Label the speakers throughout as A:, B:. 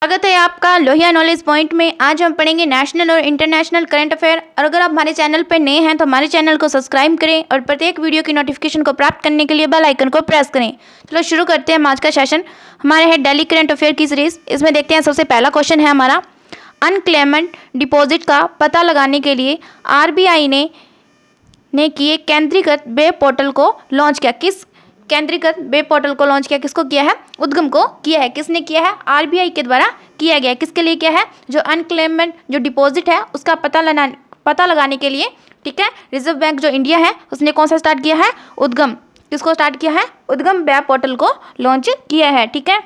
A: स्वागत है आपका लोहिया नॉलेज पॉइंट में। आज हम पढ़ेंगे नेशनल और इंटरनेशनल करंट अफेयर। और अगर आप हमारे चैनल पर नए हैं तो हमारे चैनल को सब्सक्राइब करें और प्रत्येक वीडियो की नोटिफिकेशन को प्राप्त करने के लिए बेल आइकन को प्रेस करें। चलो शुरू करते हैं आज का सेशन। हमारे है डेली करंट अफेयर की सीरीज। इसमें देखते हैं सबसे पहला क्वेश्चन है हमारा, अनक्लेम्ड डिपॉजिट का पता लगाने के लिए RBI ने किए केंद्रीकृत वेब पोर्टल को लॉन्च किया। किस केंद्रीकृत वेब पोर्टल को लॉन्च किया? किसको किया है? उद्गम को किया है। किसने किया है? RBI के द्वारा किया गया। किसके लिए किया है? जो अनक्लेम्ड जो डिपॉजिट है उसका पता लगाने के लिए, ठीक है। रिजर्व बैंक जो इंडिया है उसने कौन सा स्टार्ट किया है? उद्गम। किसको स्टार्ट किया है? उद्गम वेब पोर्टल को लॉन्च किया है, ठीक है।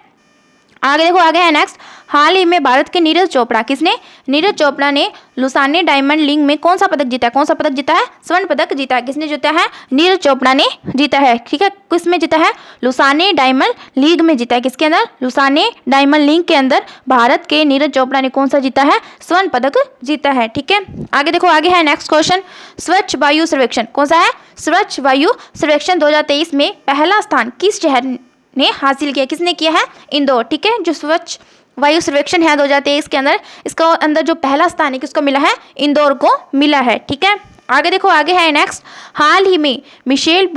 A: आगे देखो, आगे है नेक्स्ट। हाल ही में भारत के नीरज चोपड़ा, किसने? नीरज चोपड़ा ने लुसाने डायमंड लीग में कौन सा पदक जीता है? कौन सा पदक जीता है? स्वर्ण पदक जीता है। किसने जीता है? नीरज चोपड़ा ने जीता है, ठीक है। किस में जीता है? लुसाने डायमंड लीग में जीता है। किसके अंदर? लुसाने डायमंड लीग के अंदर भारत के नीरज चोपड़ा ने कौन सा जीता है? स्वर्ण पदक जीता है, ठीक है। आगे देखो, आगे है नेक्स्ट क्वेश्चन। स्वच्छ वायु सर्वेक्षण कौन सा है? स्वच्छ वायु सर्वेक्षण 2023 में पहला स्थान किस शहर ने हासिल किया? किसने किया है? इंदौर, ठीक है। जो स्वच्छ वायु सर्वेक्षण है 2023 के अंदर, इसका अंदर जो पहला स्थान है किसको मिला है? इंदौर को मिला है, ठीक है। आगे देखो, आगे है नेक्स्ट। हाल ही में मिशेल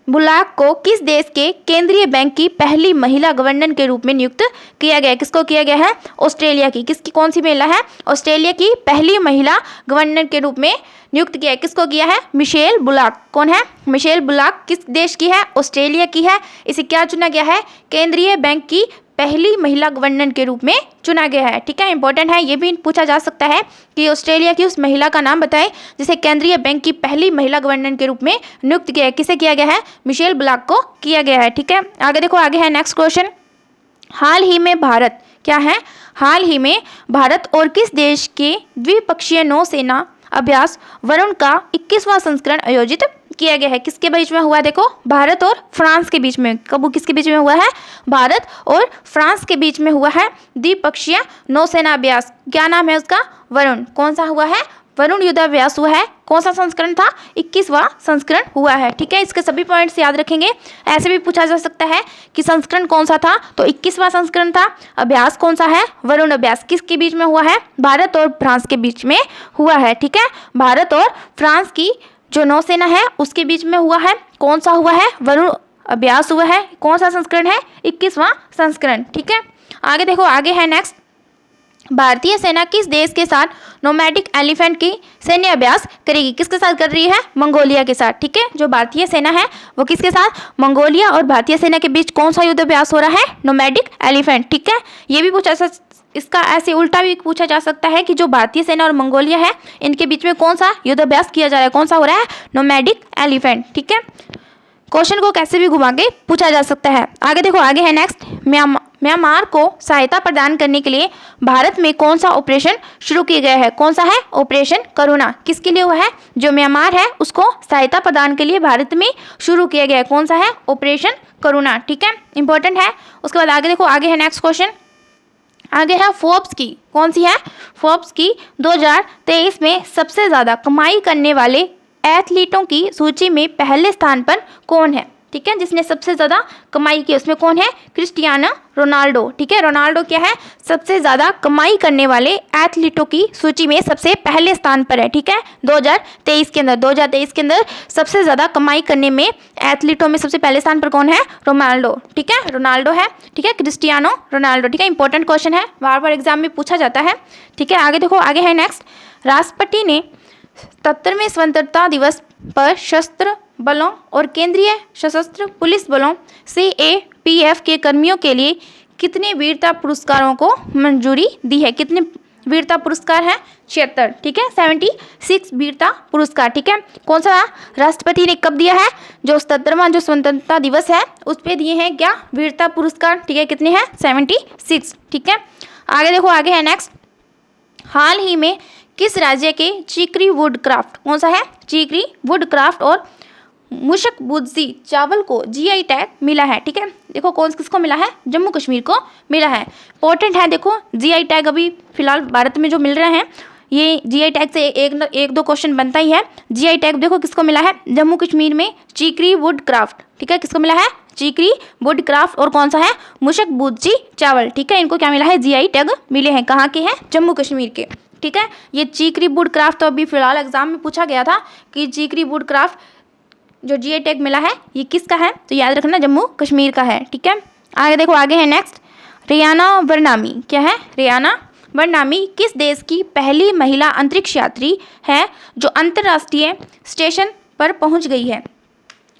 A: बुलाक को किस देश के केंद्रीय बैंक की पहली महिला गवर्नर के रूप में नियुक्त किया गया? किसको किया गया है? ऑस्ट्रेलिया की। किसकी कौन सी महिला है? ऑस्ट्रेलिया की पहली महिला गवर्नर के रूप में नियुक्त किया है। किसको किया है? मिशेल बुलाक। कौन है? मिशेल बुलाक किस देश की है? ऑस्ट्रेलिया की है। इसे क्या चुना गया है? केंद्रीय बैंक की पहली महिला गवर्नर के रूप में चुना गया है, ठीक है। इंपॉर्टेंट है, ये भी पूछा जा सकता है कि ऑस्ट्रेलिया की उस महिला का नाम बताएं जिसे केंद्रीय बैंक की पहली महिला गवर्नर के रूप में नियुक्त किया है। किसे किया गया है? मिशेल बुलाक को किया गया है, ठीक है। आगे देखो, आगे है नेक्स्ट क्वेश्चन। हाल ही में भारत, क्या है? हाल ही में भारत और किस देश के द्विपक्षीय नौसेना अभ्यास वरुण का 21वां संस्करण आयोजित किया गया है? किसके बीच में हुआ? देखो, भारत और फ्रांस के बीच में। कब? किसके बीच में हुआ है? भारत और फ्रांस के बीच में हुआ है द्विपक्षीय नौसेना अभ्यास। क्या नाम है उसका? वरुण। कौन सा हुआ है? वरुण युद्धाभ्यास हुआ है। कौन सा संस्करण था? 21वां संस्करण हुआ है, ठीक है। इसके सभी पॉइंट्स याद रखेंगे। ऐसे भी पूछा जा सकता है कि संस्करण कौन सा था, तो 21वां संस्करण था। अभ्यास कौन सा है? वरुण अभ्यास। किसके बीच में हुआ है? भारत और फ्रांस के बीच में हुआ है, ठीक है। भारत और फ्रांस की जो नौसेना है उसके बीच में हुआ है। कौन सा हुआ है? वरुण अभ्यास हुआ है। कौन सा संस्करण है? 21वां संस्करण, ठीक है। आगे देखो, आगे है नेक्स्ट। भारतीय सेना किस देश के साथ नोमैडिक एलिफेंट की सैन्य अभ्यास करेगी? किसके साथ कर रही है? मंगोलिया के साथ, ठीक है। जो भारतीय सेना है वो किसके साथ? मंगोलिया और भारतीय सेना के बीच कौन सा युद्ध अभ्यास हो रहा है? नोमैडिक एलिफेंट, ठीक है। ये भी इसका ऐसे उल्टा भी पूछा जा सकता है कि जो भारतीय सेना और मंगोलिया है इनके बीच में कौन सा युद्ध अभ्यास किया जा रहा है? कौन सा हो रहा है? नोमैडिक एलिफेंट, ठीक है। क्वेश्चन को कैसे भी घुमा के पूछा जा सकता है। आगे देखो, आगे है नेक्स्ट। म्यांमार को सहायता प्रदान करने के लिए भारत में कौन सा ऑपरेशन शुरू किया गया है? कौन सा है? ऑपरेशन करुणा। किसके लिए हुआ है? जो म्यांमार है उसको सहायता प्रदान के लिए भारत में शुरू किया गया है। कौन सा है? ऑपरेशन करुणा, ठीक है। इंपॉर्टेंट है। उसके बाद आगे देखो, आगे है नेक्स्ट क्वेश्चन। आगे है फोर्ब्स की। कौन सी है? फोर्ब्स की 2023 में सबसे ज़्यादा कमाई करने वाले एथलीटों की सूची में पहले स्थान पर कौन है? ठीक है, जिसने सबसे ज़्यादा कमाई की उसमें कौन है? क्रिस्टियानो रोनाल्डो, ठीक है। रोनाल्डो क्या है? सबसे ज़्यादा कमाई करने वाले एथलीटों की सूची में सबसे पहले स्थान पर है, ठीक है। 2023 के अंदर सबसे ज़्यादा कमाई करने में एथलीटों में सबसे पहले स्थान पर कौन है? रोनाल्डो, ठीक है। रोनाल्डो है, ठीक है। क्रिस्टियानो रोनाल्डो, ठीक है। इंपॉर्टेंट क्वेश्चन है, बार बार एग्जाम में पूछा जाता है, ठीक है। आगे देखो, आगे है नेक्स्ट। राष्ट्रपति ने 77वें स्वतंत्रता दिवस पर सशस्त्र बलों और केंद्रीय सशस्त्र पुलिस बलों CAPF के कर्मियों के लिए कितने वीरता पुरस्कारों को मंजूरी दी है? कितने वीरता पुरस्कार हैं? 76, ठीक है। 76 वीरता पुरस्कार, ठीक है। कौन सा राष्ट्रपति ने कब दिया है? जो 77वां जो स्वतंत्रता दिवस है उस पर दिए हैं क्या? वीरता पुरस्कार, ठीक है। कितने हैं? 76, ठीक है। आगे देखो, आगे है नेक्स्ट। हाल ही में किस राज्य के चीकरी वुड क्राफ्ट, कौन सा है? चीकरी वुड क्राफ्ट और मुशकबुजी चावल को GI टैग मिला है, ठीक है। देखो किसको मिला है? जम्मू कश्मीर को मिला है। इंपॉर्टेंट है, देखो GI टैग अभी फिलहाल भारत में जो मिल रहे हैं ये जीआई टैग से एक दो क्वेश्चन बनता ही है। जीआई टैग देखो किसको मिला है, जम्मू कश्मीर में चीकरी वुड क्राफ्ट, ठीक है, किसको मिला है, चीकरी वुड क्राफ्ट, और कौन सा है, मुशक बूची चावल, ठीक है, इनको क्या मिला है, जीआई टैग मिले हैं, कहाँ के हैं, जम्मू कश्मीर के, ठीक है। ये चीकरी वुड क्राफ्ट तो अभी फिलहाल एग्जाम में पूछा गया था कि चीकरी वुड क्राफ्ट जो जीआई टैग मिला है ये किसका है, तो याद रखना जम्मू कश्मीर का है, ठीक है। आगे देखो, आगे है नेक्स्ट, रियाना वरनामी, क्या है, रियाना वरनामी किस देश की पहली महिला अंतरिक्ष यात्री है जो अंतर्राष्ट्रीय स्टेशन पर पहुंच गई है।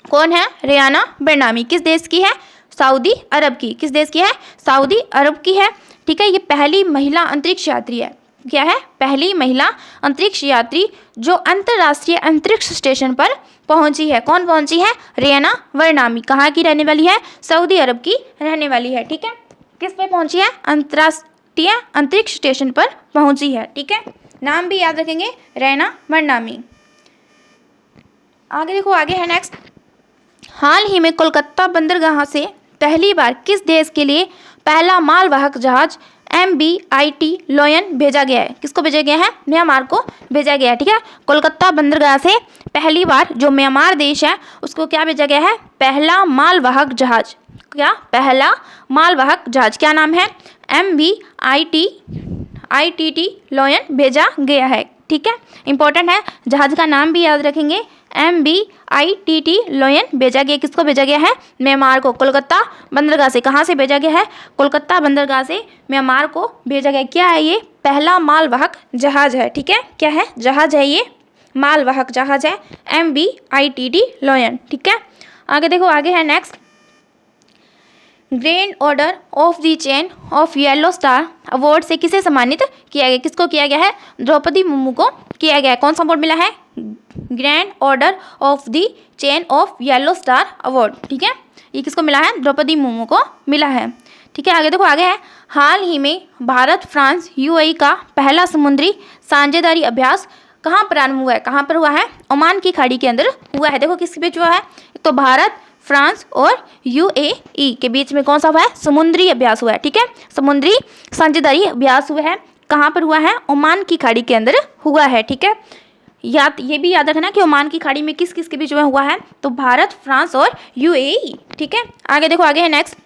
A: कौन है, रियाना वरनामी किस देश की है, सऊदी अरब की, किस देश की है, सऊदी अरब की है, ठीक है। ये पहली महिला अंतरिक्ष यात्री है, क्या है, पहली महिला अंतरिक्ष यात्री जो अंतर्राष्ट्रीय अंतरिक्ष स्टेशन पर पहुंची है। कौन पहुंची है, रियाना वरनामी, कहाँ की रहने वाली है, सऊदी अरब की रहने वाली है, ठीक है। किस पे पहुंची है, अंतर्राष्ट्रीय अंतरिक्ष स्टेशन पर पहुंची है, ठीक है। नाम भी याद रखेंगे, रियाना वरनामी। आगे देखो, आगे है नेक्स्ट, हाल ही में कोलकाता बंदरगाह से पहली बार किस देश के लिए पहला मालवाहक जहाज MBIT लोयन भेजा गया है, किसको भेजा गया है, म्यांमार को भेजा गया है, ठीक है। कोलकाता बंदरगाह से पहली बार जो म्यांमार देश है उसको क्या भेजा गया है, पहला मालवाहक जहाज, क्या, पहला मालवाहक जहाज, क्या नाम है, MBIT लोयन भेजा गया है, ठीक है। इंपॉर्टेंट है, जहाज का नाम भी याद रखेंगे, MBIT लोयन भेजा गया, किसको भेजा गया है, म्यांमार को, कोलकाता बंदरगाह से, कहाँ से भेजा गया है, कोलकाता बंदरगाह से म्यांमार को भेजा गया। क्या है ये, पहला मालवाहक जहाज है, ठीक है, क्या है, जहाज है ये, मालवाहक जहाज है, MBIT लोयन, ठीक है। आगे देखो, आगे है next, grand order of the chain of yellow star award से किसे सम्मानित किया गया, किसको किया गया है, द्रौपदी मुर्मू को किया गया है। कौन सा अवार्ड मिला है, grand order of the chain of yellow star award, ठीक है, ये किसको मिला है, द्रौपदी मुर्मू को मिला है, ठीक है। आगे देखो, आगे है, हाल ही में भारत फ्रांस UAE का पहला समुद्री साझेदारी अभ्यास कहाँ प्रारंभ हुआ है, कहाँ पर हुआ है, ओमान की खाड़ी के अंदर हुआ है। देखो किसके बीच हुआ है, तो भारत, फ्रांस और UAE के बीच में कौन सा हुआ है, समुद्री अभ्यास हुआ है, ठीक है, समुद्री साझेदारी अभ्यास हुआ है, कहाँ पर हुआ है, ओमान की खाड़ी के अंदर हुआ है, ठीक है। ये भी याद रखना कि ओमान की खाड़ी में किस किस के बीच में हुआ है, तो भारत, फ्रांस और UAE, ठीक है। आगे देखो, आगे है नेक्स्ट,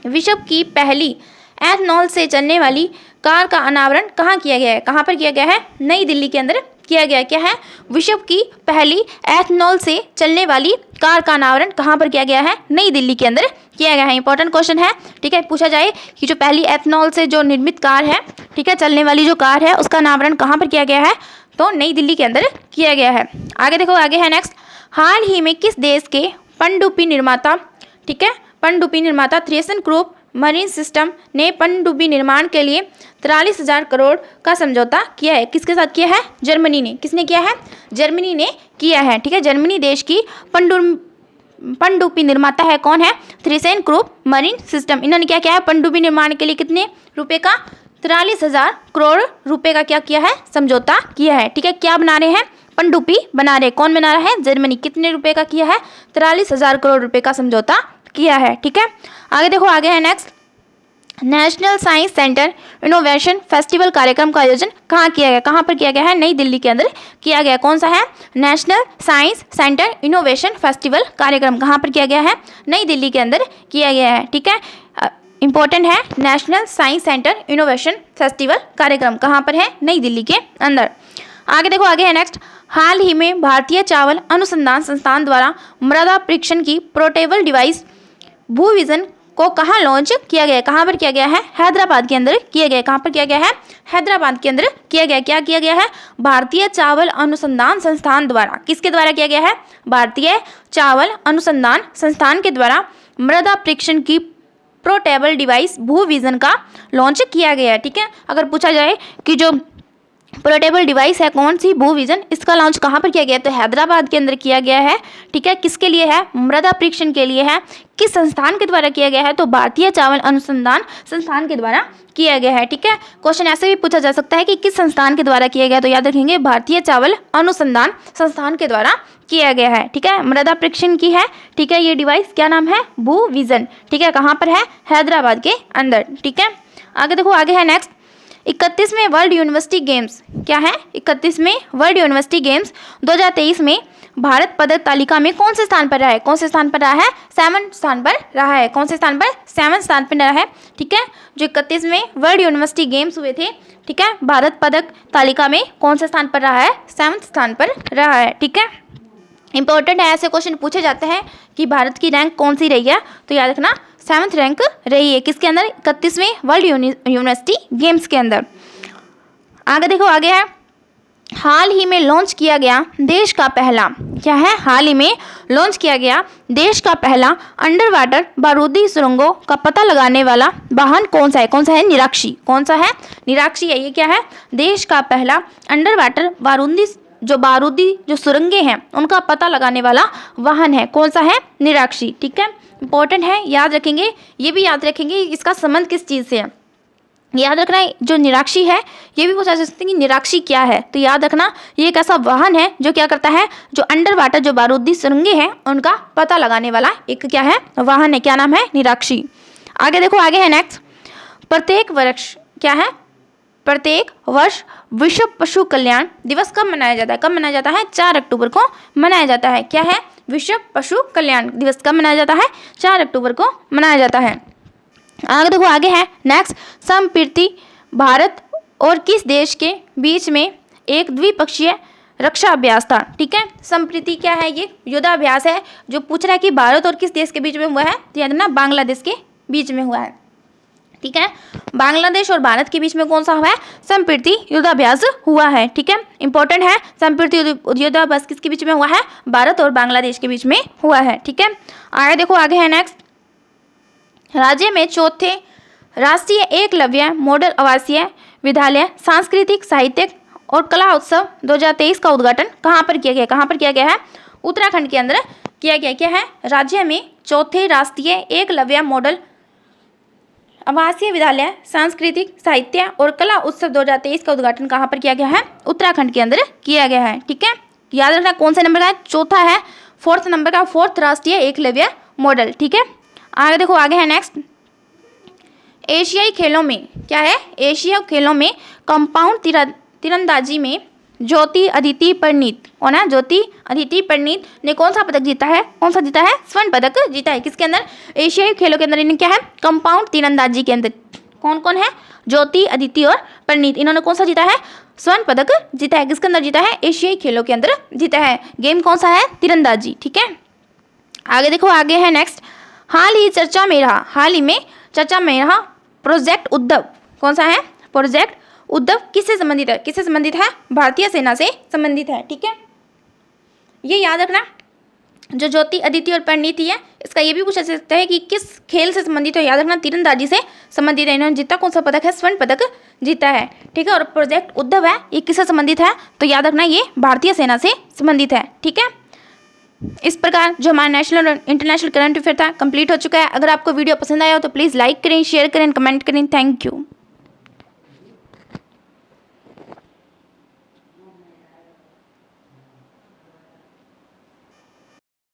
A: विश्व की पहली एथनॉल से चलने वाली कार का अनावरण कहाँ किया गया है, कहाँ पर किया गया है, नई दिल्ली के अंदर किया गया। क्या है, विश्व की पहली एथनॉल से चलने वाली कार का अनावरण कहाँ पर किया गया है, नई दिल्ली के अंदर किया गया है। इंपॉर्टेंट क्वेश्चन है, ठीक है, पूछा जाए कि जो पहली एथनॉल से जो निर्मित कार है, ठीक है, चलने वाली जो कार है उसका अनावरण कहाँ पर किया गया है, तो नई दिल्ली के अंदर किया गया है। आगे देखो, आगे है नेक्स्ट, हाल ही में किस देश के पनडुब्बी निर्माता, ठीक है, पनडुब्बी निर्माता थ्रेसन ग्रुप मरीन सिस्टम ने पनडुब्बी निर्माण के लिए 43,000 करोड़ का समझौता किया है, किसके साथ किया है, जर्मनी ने, किसने किया है, जर्मनी ने किया है, ठीक है। जर्मनी देश की पनडुब्बी निर्माता है, कौन है, थ्रेसन ग्रुप मरीन सिस्टम, इन्होंने क्या किया है, पनडुब्बी निर्माण के लिए कितने रुपए का, 43,000 करोड़ रुपए का क्या किया है, समझौता किया है, ठीक है। क्या बना रहे हैं, पनडुब्बी बना रहे, कौन बना रहा है, जर्मनी, कितने रुपए का किया है, 43,000 करोड़ रुपए का समझौता किया है, ठीक है। आगे देखो, आगे है next, national science centre innovation festival कार्यक्रम का आयोजन कहाँ किया गया, कहाँ पर किया गया है, नई दिल्ली के अंदर किया गया। कौन सा है, national science centre innovation festival कार्यक्रम कहाँ पर किया गया है, नई दिल्ली के अंदर किया गया है, ठीक है। इंपॉर्टेंट है, national science centre innovation festival कार्यक्रम कहाँ पर है, नई दिल्ली के अंदर। आगे देखो, आगे है नेक्स्ट, हाल ही में भारतीय चावल अनुसंधान संस्थान द्वारा मृदा परीक्षण की पोर्टेबल डिवाइस भू विजन को कहाँ लॉन्च किया गया है, कहाँ पर किया गया है, हैदराबाद के अंदर किया गया है, कहाँ पर किया गया है, हैदराबाद के अंदर किया गया। क्या किया गया है, भारतीय चावल अनुसंधान संस्थान द्वारा, किसके द्वारा किया गया है, भारतीय चावल अनुसंधान संस्थान के द्वारा मृदा परीक्षण की पोर्टेबल डिवाइस भू विजन का लॉन्च किया गया है, ठीक है। अगर पूछा जाए कि जो पोर्टेबल डिवाइस है कौन सी, भू विजन, इसका लॉन्च कहाँ पर किया गया है, तो हैदराबाद के अंदर किया गया है, ठीक है। किसके लिए है, मृदा परीक्षण के लिए है, किस संस्थान के द्वारा किया गया है, तो भारतीय चावल अनुसंधान संस्थान के द्वारा किया गया है, ठीक है। क्वेश्चन ऐसे भी पूछा जा सकता है कि किस संस्थान के द्वारा किया गया, तो याद रखेंगे भारतीय चावल अनुसंधान संस्थान के द्वारा किया गया है, ठीक है। मृदा परीक्षण की है, ठीक है, ये डिवाइस क्या नाम है, भू विजन, ठीक है, कहाँ पर है, हैदराबाद के अंदर, ठीक है। आगे देखो, आगे है नेक्स्ट, 31वें वर्ल्ड यूनिवर्सिटी गेम्स क्या है? 31वें वर्ल्ड यूनिवर्सिटी गेम्स 2023 में भारत पदक तालिका में कौन से स्थान पर रहा है? कौन से स्थान पर रहा है? 7वें स्थान पर रहा है। कौन से स्थान पर? 7वें स्थान पर रहा है। ठीक है, जो 31वें वर्ल्ड यूनिवर्सिटी गेम्स हुए थे, ठीक है, भारत पदक तालिका में कौन से स्थान पर रहा है? 7वें स्थान पर रहा है। ठीक है, इंपॉर्टेंट है, ऐसे क्वेश्चन पूछे जाते हैं कि भारत की रैंक कौन सी रही है, तो याद रखना 7th रैंक रही है। किसके अंदर? 31वें वर्ल्ड यूनिवर्सिटी गेम्स के अंदर। आगे देखो, आगे है हाल ही में लॉन्च किया गया देश का पहला, क्या है? हाल ही में लॉन्च किया गया देश का पहला अंडर वाटर बारूदी सुरंगों का पता लगाने वाला वाहन कौन सा है? कौन सा है? निराक्षी। कौन सा है? निराक्षी है। ये क्या है? देश का पहला अंडर वाटर बारूदी जो सुरंगें हैं उनका पता लगाने वाला वाहन है। कौन सा है? निराक्षी। ठीक है, इंपॉर्टेंट है, याद रखेंगे। ये भी याद रखेंगे इसका संबंध किस चीज़ से है। याद रखना है, जो निराक्षी है ये भी पूछा जा सकता है कि निराक्षी क्या है, तो याद रखना ये एक ऐसा वाहन है जो क्या करता है, जो अंडर वाटर जो बारूदी सुरंगें हैं उनका पता लगाने वाला एक क्या है? वाहन है। क्या नाम है? निराक्षी। आगे देखो, आगे है नेक्स्ट, प्रत्येक वर्ष क्या है? प्रत्येक वर्ष विश्व पशु कल्याण दिवस कब मनाया जाता है? कब मनाया जाता है? 4 अक्टूबर को मनाया जाता है। क्या है? विश्व पशु कल्याण दिवस कब मनाया जाता है? 4 अक्टूबर को मनाया जाता है। आगे देखो, आगे है नेक्स्ट, संप्रति भारत और किस देश के बीच में एक द्विपक्षीय रक्षा अभ्यास था? ठीक है, संप्रति क्या है? ये युद्धाभ्यास है जो पूछ रहा है कि भारत और किस देश के बीच में हुआ है, तो याद रखना बांग्लादेश के बीच में हुआ है। ठीक है, बांग्लादेश और भारत के बीच में कौन सा हुआ है? संप्रति युद्धाभ्यास हुआ है। ठीक है, इंपॉर्टेंट है, संप्रति युद्धाभ्यास किसके बीच में हुआ है? भारत और बांग्लादेश के बीच में हुआ है। ठीक है, आगे देखो, आगे है नेक्स्ट, राज्य में चौथे राष्ट्रीय एकलव्य मॉडल आवासीय विद्यालय सांस्कृतिक साहित्यिक और कला उत्सव 2023 का उद्घाटन कहाँ पर किया गया? कहाँ पर किया गया है? उत्तराखंड के अंदर किया गया। क्या है? राज्य में चौथे राष्ट्रीय एकलव्य मॉडल आवासीय विद्यालय सांस्कृतिक साहित्य और कला उत्सव 2023 का उद्घाटन कहाँ पर किया गया है? उत्तराखंड के अंदर किया गया है। ठीक है, याद रखना कौन सा नंबर का है? चौथा है, 4th नंबर का, 4th राष्ट्रीय एकलव्य मॉडल। ठीक है, आगे देखो, आगे है नेक्स्ट, एशियाई खेलों में क्या है? एशियाई खेलों में कंपाउंड तीरंदाजी में ज्योति अदिति परिणीत, कौन है? ज्योति अदिति परिणीत ने कौन सा पदक जीता है? कौन सा जीता है? स्वर्ण पदक जीता है। किसके अंदर? एशियाई खेलों के अंदर। इन्हें क्या है? कंपाउंड तीरंदाजी के अंदर कौन कौन है? ज्योति अदिति और परिणीत, इन्होंने कौन सा जीता है? स्वर्ण पदक जीता है। किसके अंदर जीता है? एशियाई खेलों के अंदर जीता है। गेम कौन सा है? तीरंदाजी। ठीक है, आगे देखो, आगे है नेक्स्ट, हाल ही में चर्चा में रहा प्रोजेक्ट उद्धव, कौन सा है? प्रोजेक्ट उद्धव किससे संबंधित है? किससे संबंधित है? भारतीय सेना से संबंधित है। ठीक है, ये याद रखना, जो ज्योति अदिति और परिणीति है इसका ये भी पूछा जा सकता है कि किस खेल से संबंधित है। याद रखना तीरंदाजी से संबंधित है। इन्होंने जीता कौन सा पदक है? स्वर्ण पदक जीता है। ठीक है, और प्रोजेक्ट उद्धव है ये किससे संबंधित है? तो याद रखना ये भारतीय सेना से संबंधित है। ठीक है, इस प्रकार जो हमारा नेशनल और इंटरनेशनल करंट अफेयर था कंप्लीट हो चुका है। अगर आपको वीडियो पसंद आया हो तो प्लीज़ लाइक करें, शेयर करें, कमेंट करें। Thank you.